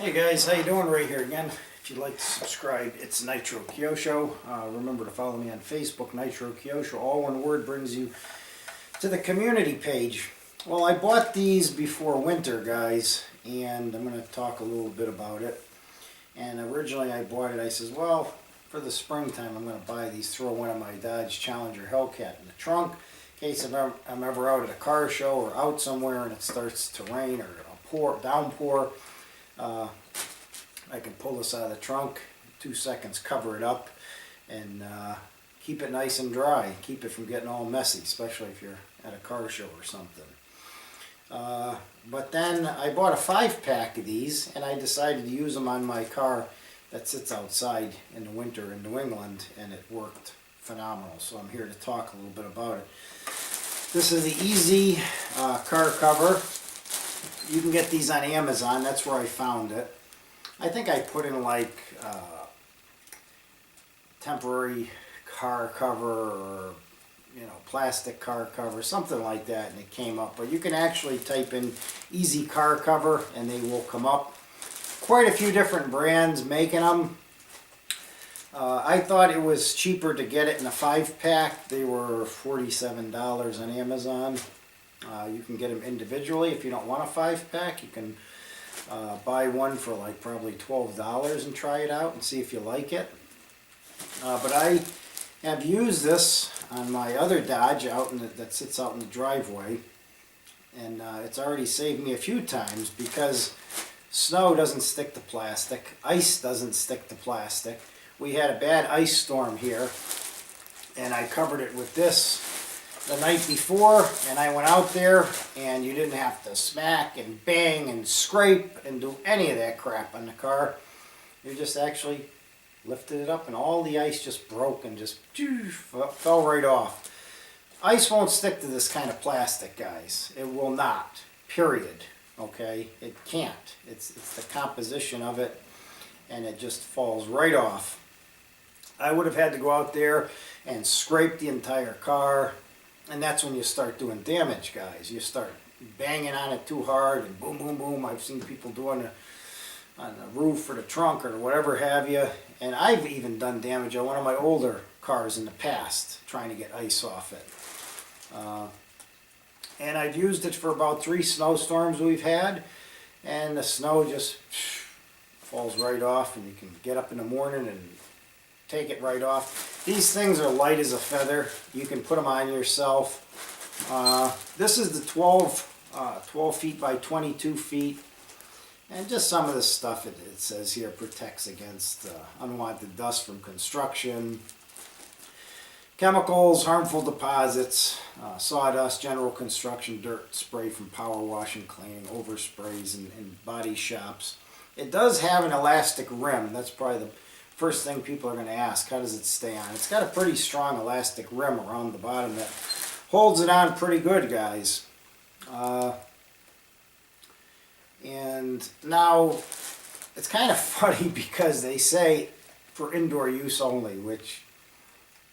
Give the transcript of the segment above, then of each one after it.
Hey guys, how you doing? Ray here again. If you'd like to subscribe, it's Nitro Kyosho. Remember to follow me on Facebook, Nitro Kyosho. All one word brings you to the community page. Well, I bought these before winter, guys, and I'm going to talk a little bit about it. And originally I bought it, I says, well, for the springtime I'm going to buy these, throw one of my Dodge Challenger Hellcat in the trunk in case I'm ever out at a car show or out somewhere and it starts to rain or downpour. I can pull this out of the trunk, 2 seconds, cover it up, and keep it nice and dry. Keep it from getting all messy, especially if you're at a car show or something. But then I bought a 5-pack of these, and I decided to use them on my car that sits outside in the winter in New England, and it worked phenomenal. So I'm here to talk a little bit about it. This is the Easy car cover. You can get these on Amazon. That's where I found it. I think I put in like temporary car cover or plastic car cover, something like that, and it came up. But you can actually type in Easy car cover and they will come up. Quite a few different brands making them. I thought it was cheaper to get it in a 5-pack. They were $47 on Amazon. You can get them individually if you don't want a 5-pack. You can buy one for like probably $12 and try it out and see if you like it. But I have used this on my other Dodge that sits out in the driveway, and it's already saved me a few times because snow doesn't stick to plastic, ice doesn't stick to plastic. We had a bad ice storm here, and I covered it with this the night before, and I went out there, and you didn't have to smack and bang and scrape and do any of that crap on the car. You just actually lifted it up and all the ice just broke and just fell right off. Ice won't stick to this kind of plastic, guys. It will not, period. Okay, it can't. It's the composition of it, and it just falls right off. I would have had to go out there and scrape the entire car. And that's when you start doing damage, guys. You start banging on it too hard and boom, boom, boom. I've seen people doing it on the roof or the trunk or whatever have you. And I've even done damage on one of my older cars in the past, trying to get ice off it. And I've used it for about 3 snowstorms we've had. And the snow just falls right off, and you can get up in the morning and take it right off. These things are light as a feather. You can put them on yourself. This is the 12 feet by 22 feet. And just some of the stuff it says here protects against unwanted dust from construction, chemicals, harmful deposits, sawdust, general construction, dirt, spray from power washing, cleaning, oversprays in body shops. It does have an elastic rim. That's probably the first thing people are going to ask, how does it stay on? It's got a pretty strong elastic rim around the bottom that holds it on pretty good, guys. And now, it's kind of funny because they say for indoor use only, which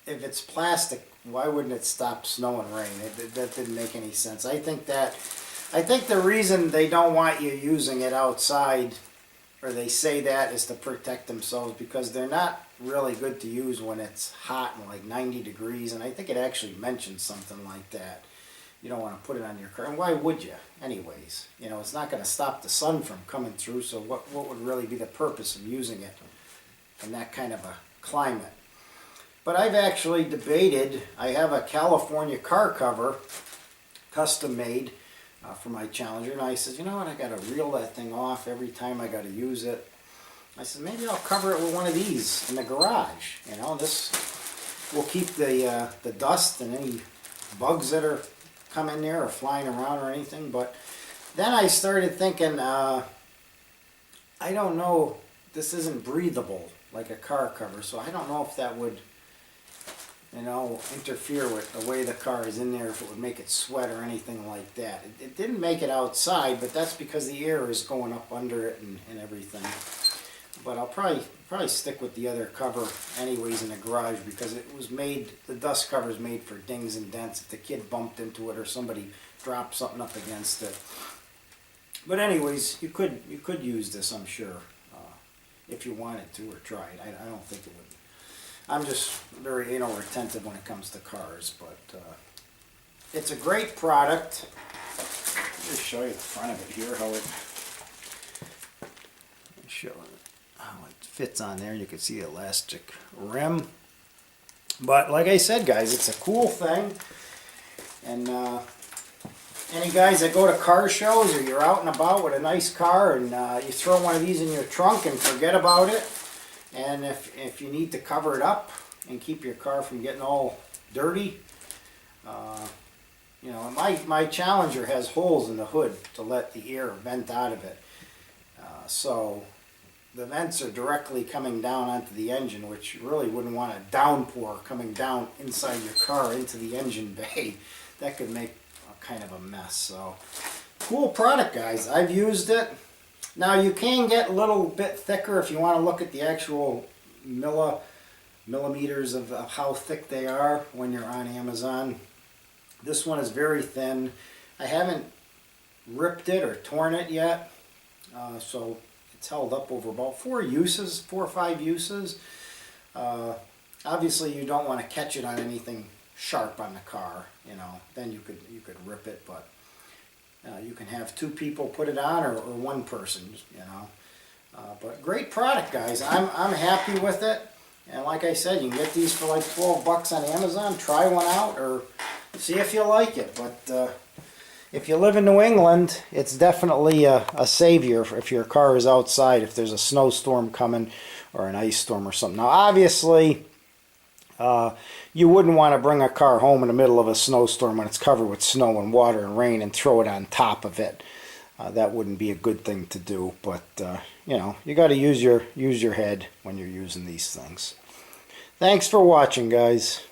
if it's plastic, why wouldn't it stop snow and rain? That didn't make any sense. I think the reason they don't want you using it outside, or they say that, is to protect themselves, because they're not really good to use when it's hot and like 90 degrees, and I think it actually mentions something like that. You don't want to put it on your car, and why would you anyways? It's not going to stop the sun from coming through, so what would really be the purpose of using it in that kind of a climate? But I've actually debated. I have a California car cover, custom made, for my Challenger, and I said, you know what, I got to reel that thing off every time I got to use it. I said, maybe I'll cover it with one of these in the garage. This will keep the dust and any bugs that are come in there or flying around or anything. But then I started thinking, I don't know, this isn't breathable like a car cover, so I don't know if that would interfere with the way the car is in there, if it would make it sweat or anything like that. It didn't make it outside, but that's because the air is going up under it and everything. But I'll probably stick with the other cover anyways in the garage, because it was made, the dust cover is made for dings and dents. If the kid bumped into it or somebody dropped something up against it. But anyways, you could use this, I'm sure, if you wanted to or tried. I don't think it would. I'm just very anal retentive when it comes to cars, but it's a great product. Let me show you the front of it here, how it fits on there. You can see the elastic rim. But like I said, guys, it's a cool thing. And any guys that go to car shows, or you're out and about with a nice car and you throw one of these in your trunk and forget about it, and if you need to cover it up and keep your car from getting all dirty, you know, my Challenger has holes in the hood to let the air vent out of it. So the vents are directly coming down onto the engine, which you really wouldn't want a downpour coming down inside your car into the engine bay. That could make a kind of a mess. So cool product, guys. I've used it. Now you can get a little bit thicker if you want to look at the actual millimeters of how thick they are when you're on Amazon. This one is very thin. I haven't ripped it or torn it yet, so it's held up over about 4 or 5 uses. Obviously you don't want to catch it on anything sharp on the car, you know, then you could rip it, but you can have 2 people put it on, or 1 person, you know. But great product, guys. I'm happy with it, and like I said, you can get these for like $12 on Amazon. Try one out or see if you like it. But if you live in New England, it's definitely a savior if your car is outside, if there's a snowstorm coming or an ice storm or something. Now obviously you wouldn't want to bring a car home in the middle of a snowstorm when it's covered with snow and water and rain and throw it on top of it. That wouldn't be a good thing to do, but you know, you got to use your head when you're using these things. Thanks for watching, guys.